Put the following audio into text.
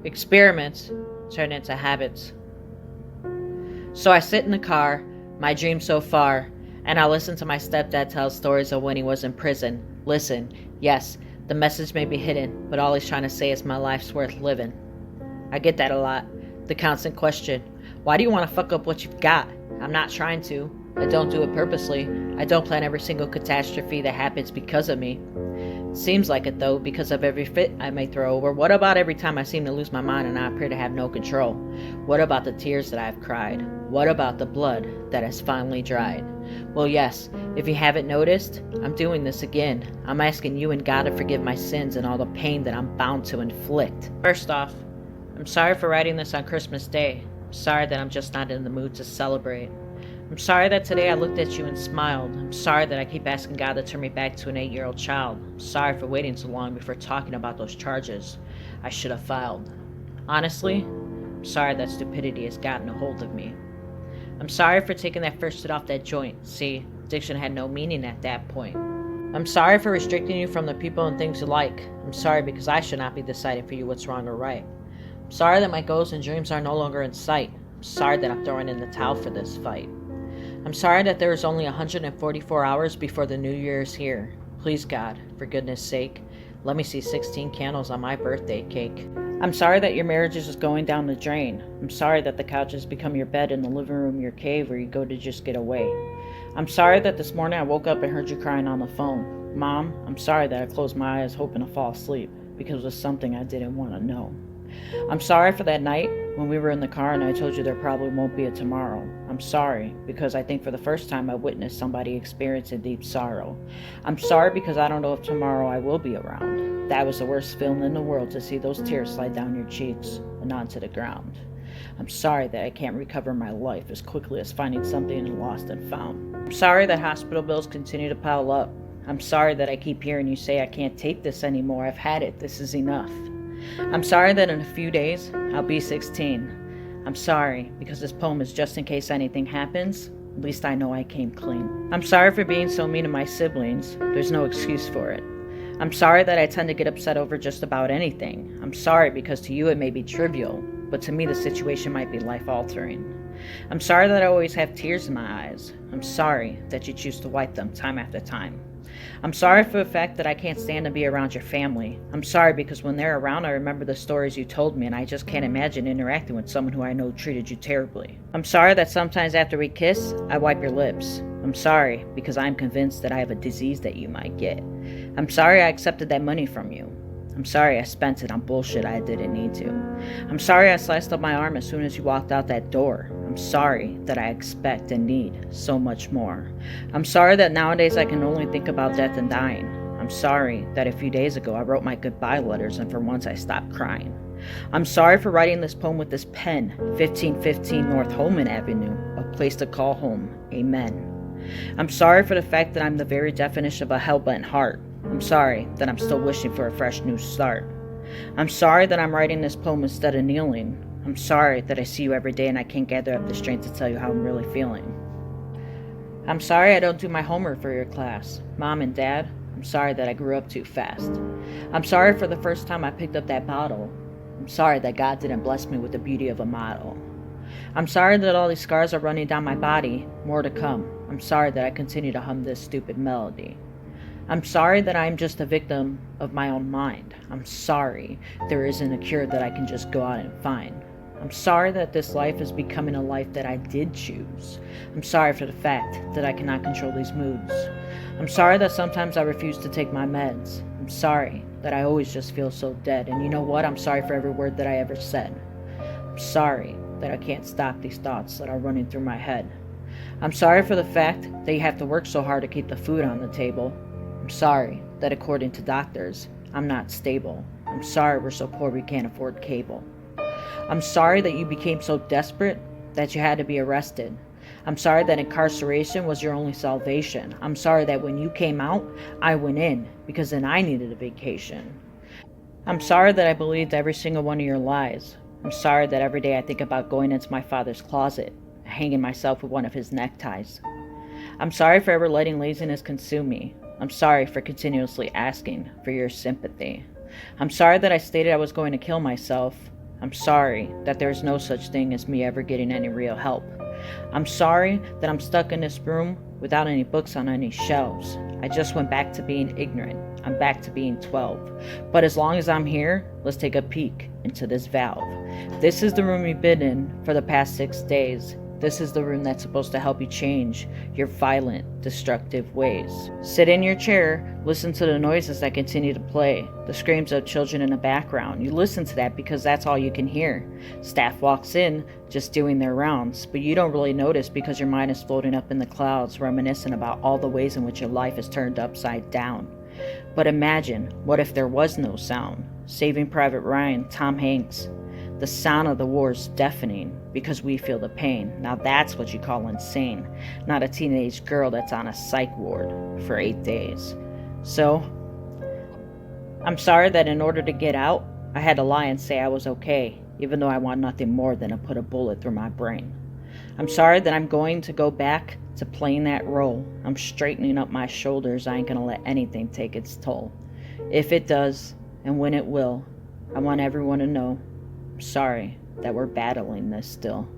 Experiments turn into habits. So I sit in the car, my dream so far, and I listen to my stepdad tell stories of when he was in prison. Listen, yes, the message may be hidden, but all he's trying to say is my life's worth living. I get that a lot. The constant question, why do you want to fuck up what you've got? I'm not trying to. I don't do it purposely. I don't plan every single catastrophe that happens because of me. Seems like it though, because of every fit I may throw. Or what about every time I seem to lose my mind and I appear to have no control? What about the tears that I've cried? What about the blood that has finally dried? Well, yes, if you haven't noticed, I'm doing this again. I'm asking you and God to forgive my sins and all the pain that I'm bound to inflict. First off, I'm sorry for writing this on Christmas Day. I'm sorry that I'm just not in the mood to celebrate. I'm sorry that today I looked at you and smiled. I'm sorry that I keep asking God to turn me back to an 8-year-old child. I'm sorry for waiting so long before talking about those charges I should have filed. Honestly, I'm sorry that stupidity has gotten a hold of me. I'm sorry for taking that first hit off that joint. See, addiction had no meaning at that point. I'm sorry for restricting you from the people and things you like. I'm sorry because I should not be deciding for you what's wrong or right. I'm sorry that my goals and dreams are no longer in sight. I'm sorry that I'm throwing in the towel for this fight. I'm sorry that there is only 144 hours before the new year is here. Please God, for goodness sake, let me see 16 candles on my birthday cake. I'm sorry that your marriage is just going down the drain. I'm sorry that the couch has become your bed and the living room your cave where you go to just get away. I'm sorry that this morning I woke up and heard you crying on the phone. Mom, I'm sorry that I closed my eyes hoping to fall asleep because it was something I didn't want to know. I'm sorry for that night when we were in the car and I told you there probably won't be a tomorrow. I'm sorry because I think for the first time I witnessed somebody experience a deep sorrow. I'm sorry because I don't know if tomorrow I will be around. That was the worst feeling in the world, to see those tears slide down your cheeks and onto the ground. I'm sorry that I can't recover my life as quickly as finding something lost and found. I'm sorry that hospital bills continue to pile up. I'm sorry that I keep hearing you say I can't take this anymore. I've had it. This is enough. I'm sorry that in a few days, I'll be 16. I'm sorry, because this poem is just in case anything happens. At least I know I came clean. I'm sorry for being so mean to my siblings. There's no excuse for it. I'm sorry that I tend to get upset over just about anything. I'm sorry because to you it may be trivial, but to me the situation might be life-altering. I'm sorry that I always have tears in my eyes. I'm sorry that you choose to wipe them time after time. I'm sorry for the fact that I can't stand to be around your family. I'm sorry because when they're around, I remember the stories you told me, and I just can't imagine interacting with someone who I know treated you terribly. I'm sorry that sometimes after we kiss, I wipe your lips. I'm sorry because I'm convinced that I have a disease that you might get. I'm sorry I accepted that money from you. I'm sorry I spent it on bullshit I didn't need to. I'm sorry I sliced up my arm as soon as you walked out that door. I'm sorry that I expect and need so much more. I'm sorry that nowadays I can only think about death and dying. I'm sorry that a few days ago I wrote my goodbye letters and for once I stopped crying. I'm sorry for writing this poem with this pen, 1515 North Holman Avenue, a place to call home. Amen. I'm sorry for the fact that I'm the very definition of a hell-bent heart. I'm sorry that I'm still wishing for a fresh new start. I'm sorry that I'm writing this poem instead of kneeling. I'm sorry that I see you every day and I can't gather up the strength to tell you how I'm really feeling. I'm sorry I don't do my homework for your class. Mom and Dad, I'm sorry that I grew up too fast. I'm sorry for the first time I picked up that bottle. I'm sorry that God didn't bless me with the beauty of a model. I'm sorry that all these scars are running down my body. More to come. I'm sorry that I continue to hum this stupid melody. I'm sorry that I'm just a victim of my own mind. I'm sorry there isn't a cure that I can just go out and find. I'm sorry that this life is becoming a life that I did choose. I'm sorry for the fact that I cannot control these moods. I'm sorry that sometimes I refuse to take my meds. I'm sorry that I always just feel so dead. And you know what? I'm sorry for every word that I ever said. I'm sorry that I can't stop these thoughts that are running through my head. I'm sorry for the fact that you have to work so hard to keep the food on the table. I'm sorry that according to doctors, I'm not stable. I'm sorry we're so poor we can't afford cable. I'm sorry that you became so desperate that you had to be arrested. I'm sorry that incarceration was your only salvation. I'm sorry that when you came out, I went in because then I needed a vacation. I'm sorry that I believed every single one of your lies. I'm sorry that every day I think about going into my father's closet, hanging myself with one of his neckties. I'm sorry for ever letting laziness consume me. I'm sorry for continuously asking for your sympathy. I'm sorry that I stated I was going to kill myself. I'm sorry that there's no such thing as me ever getting any real help. I'm sorry that I'm stuck in this room without any books on any shelves. I just went back to being ignorant. I'm back to being 12. But as long as I'm here, let's take a peek into this valve. This is the room you've been in for the past 6 days. This is the room that's supposed to help you change your violent, destructive ways. Sit in your chair, listen to the noises that continue to play, the screams of children in the background. You listen to that because that's all you can hear. Staff walks in, just doing their rounds, but you don't really notice because your mind is floating up in the clouds, reminiscing about all the ways in which your life is turned upside down. But imagine, what if there was no sound? Saving Private Ryan, Tom Hanks. The sound of the war is deafening because we feel the pain. Now that's what you call insane, not a teenage girl that's on a psych ward for 8 days. So, I'm sorry that in order to get out, I had to lie and say I was okay, even though I want nothing more than to put a bullet through my brain. I'm sorry that I'm going to go back to playing that role. I'm straightening up my shoulders. I ain't gonna let anything take its toll. If it does, and when it will, I want everyone to know, I'm sorry that we're battling this still.